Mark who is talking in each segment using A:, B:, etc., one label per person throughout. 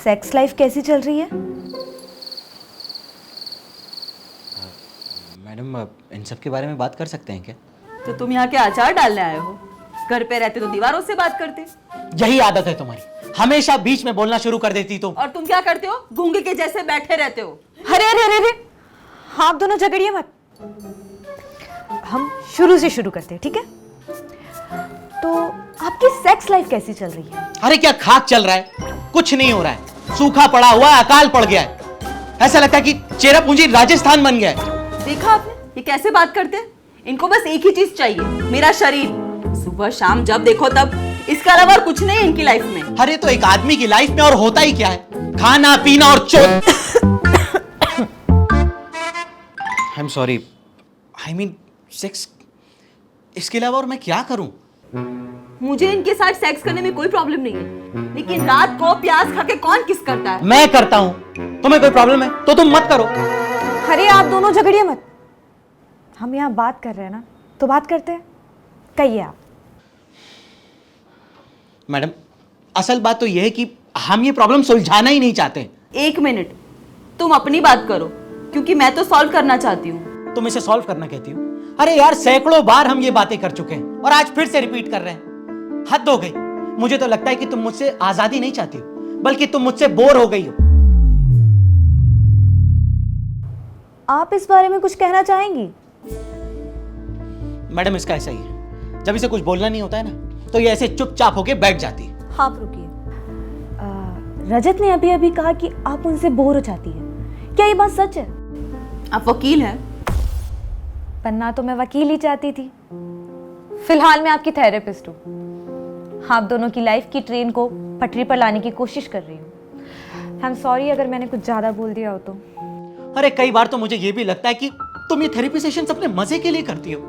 A: Sex life कैसी चल रही है?
B: मैडम, इन सब के बारे में बात कर सकते हैं क्या?
C: तो तुम यहाँ के अचार डालने आए हो? घर पे रहते तो दीवारों से बात करते।
B: यही आदत है तुम्हारी, हमेशा बीच में बोलना शुरू कर देती तुम।
C: और तुम क्या करते हो? गूंगे के जैसे बैठे रहते हो।
A: अरे अरे अरे अरे, हाँ, आप दोनों झगड़िए मत। हम शुरू से शुरू करते हैं, ठीक है? तो आपकी सेक्स लाइफ कैसी चल रही है?
B: अरे क्या खाक चल रहा है, कुछ नहीं हो रहा है, सूखा पड़ा हुआ है, अकाल पड़ गया है। ऐसा लगता है कि चेरा पूंजी राजस्थान बन गया है।
C: देखा आपने ये कैसे बात करते हैं? इनको बस एक ही चीज चाहिए, मेरा शरीर। सुबह शाम जब देखो तब, इसके अलावा और कुछ नहीं है इनकी लाइफ में।
B: अरे तो एक आदमी की लाइफ में और होता ही क्या है? खाना पीना और चोट। I am sorry, I mean sex. इसके अलावा और मैं क्या करूं?
C: मुझे इनके साथ सेक्स करने में कोई प्रॉब्लम नहीं है, लेकिन रात को प्याज खा के कौन किस करता है?
B: मैं करता हूं। तुम्हें कोई प्रॉब्लम है तो तुम मत करो।
A: अरे आप दोनों झगड़िए मत। हम यहाँ बात कर रहे हैं ना, तो बात करते हैं। कहिए आप।
B: मैडम, असल बात तो यह है कि हम ये प्रॉब्लम सुलझाना ही नहीं चाहते।
C: एक मिनट, तुम अपनी बात करो, क्योंकि मैं तो सॉल्व करना चाहती हूँ।
B: तुम इसे सॉल्व करना कहती हो? अरे यार, सैकड़ों बार हम ये बातें कर चुके हैं और आज फिर से रिपीट कर रहे हैं। हद हो गई। मुझे तो लगता है कि तुम मुझसे आजादी नहीं चाहती हो, बल्कि तुम मुझसे बोर हो गई हो।
A: आप इस बारे में कुछ कहना चाहेंगी?
B: मैडम, इसका ऐसा ही है, जब इसे कुछ बोलना नहीं होता है ना, तो ये ऐसे चुपचाप होके बैठ जाती है।
A: हाँ, आप रुकिए। रजत ने अभी अभी कहा कि आप उनसे बोर हो जाती है। क्या ये बात सच है?
C: आप वकील हैं?
A: बनना तो मैं वकील ही चाहती थी। फिलहाल मैं आपकी थेरेपिस्ट हूँ। आप दोनों की लाइफ की ट्रेन को पटरी पर लाने की कोशिश कर रही हूँ। आई एम सॉरी अगर मैंने कुछ ज्यादा बोल दिया हो तो।
B: अरे कई बार तो मुझे ये भी लगता है कि तुम ये थेरेपी सेशंस अपने मजे के लिए करती हो।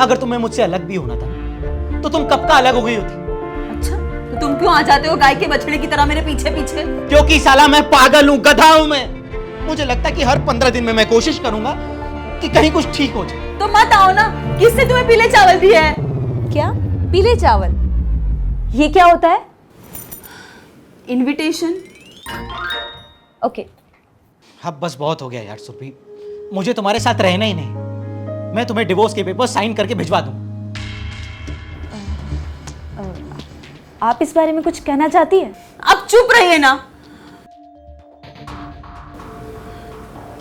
B: अगर तुम्हें मुझसे अलग भी होना था तो तुम कब का अलग हो गई होती।
C: अच्छा, तो तुम क्यों आ जाते हो गाय के बछड़े की तरह मेरे पीछे पीछे?
B: क्योंकि साला मैं पागल हूँ, गधा हूँ मैं। मुझे लगता है कि हर 15 दिन में मैं कोशिश करूंगा कि कहीं कुछ ठीक हो जाए।
C: तो मत आओ ना, किसने तुम्हें पीले चावल दिए हैं?
A: क्या? पीले चावल? ये क्या होता है?
C: इनविटेशन।
A: ओके।
B: अब बस बहुत हो गया यार सुरभि, मुझे तुम्हारे साथ रहना ही नहीं। मैं तुम्हें डिवोर्स के पेपर साइन करके भिजवा दूं।
A: आप इस बारे में कुछ कहना चाहती हैं?
C: अब चुप रहिए ना।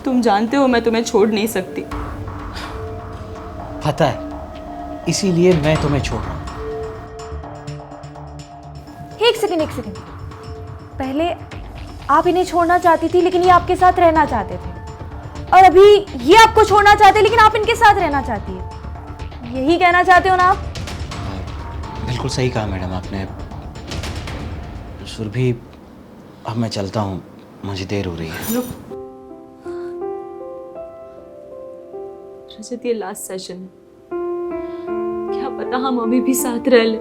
C: तुम जानते हो मैं तुम्हें छोड़ नहीं सकती।
B: पता है, इसीलिए मैं तुम्हें छोड़ रहा हूं।
A: एक सेकंड। पहले आप इन्हें छोड़ना चाहती थी, लेकिन ये आपके साथ रहना चाहते थे। और अभी ये आपको छोड़ना चाहते, लेकिन आप इनके साथ रहना चाहती है। यही कहना चाहते हो ना आप?
B: बिल्कुल सही कहा मैडम आपने। सुरभि, अब मैं चलता हूँ, मुझे देर हो रही है।
C: रजत, ये लास्ट सेशन है, क्या पता हम अभी भी साथ रह ले।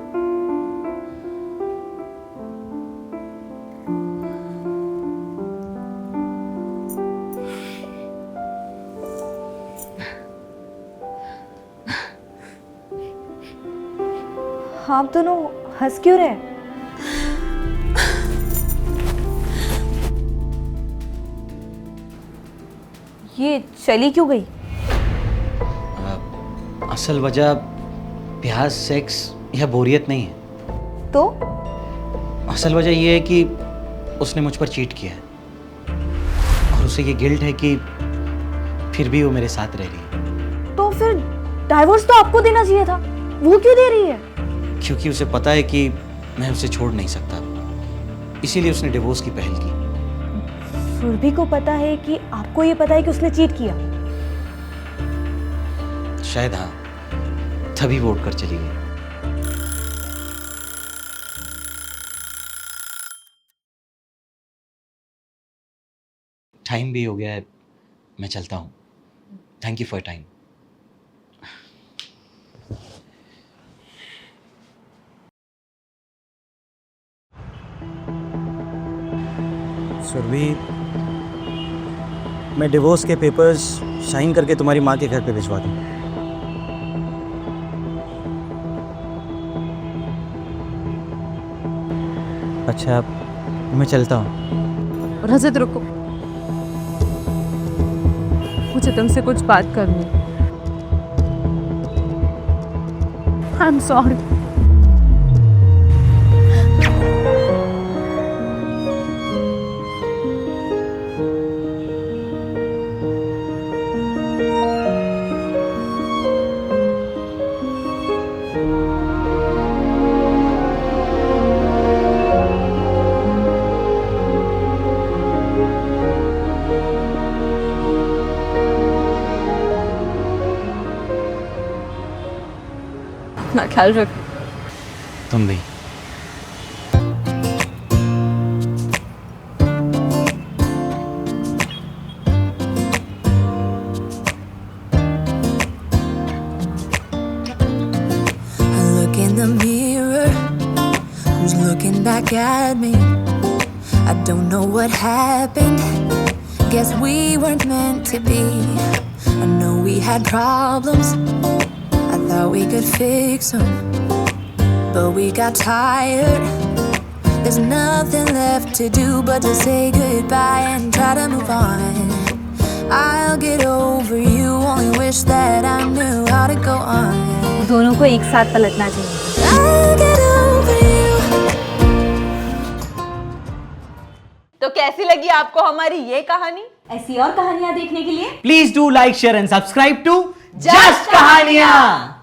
A: आप दोनों हंस क्यों रहे? ये चली क्यों गई?
B: असल वजह प्यार, सेक्स या बोरियत नहीं है।
A: तो
B: असल वजह यह है कि उसने मुझ पर चीट किया है और उसे ये गिल्ट है कि फिर भी वो मेरे साथ रह रही है।
A: तो फिर डाइवोर्स तो आपको देना चाहिए था, वो क्यों दे रही है?
B: क्योंकि उसे पता है कि मैं उसे छोड़ नहीं सकता, इसीलिए उसने डिवोर्स की पहल की।
A: सुरभि को पता है कि आपको ये पता है कि उसने चीट किया?
B: शायद हाँ, तभी वो उठकर चली गई। टाइम भी हो गया है, मैं चलता हूँ। Thank you for time.
D: Surabhi, मैं डिवोर्स के पेपर्स साइन करके तुम्हारी माँ के घर पे भिजवा दूँ। अच्छा मैं चलता हूँ।
E: रजत रुको, मुझे तुमसे कुछ बात करनी है। I am sorry. अपना ख्याल रख।
D: तुम भी।
F: I look in the mirror, who's looking back at me? I don't know what happened, guess we weren't meant to be. I know we had problems, I thought we could fix them, but we got tired. There's nothing left to do but to say goodbye and try to move on. I'll get over you, only wish that I knew how to go on.
A: दोनों को एक साथ पलटना चाहिए।
F: I'll get over you.
C: तो कैसी लगी आपको हमारी ये कहानी?
A: ऐसी और कहानियां देखने के लिए
B: please do like share and subscribe to just कहानियां।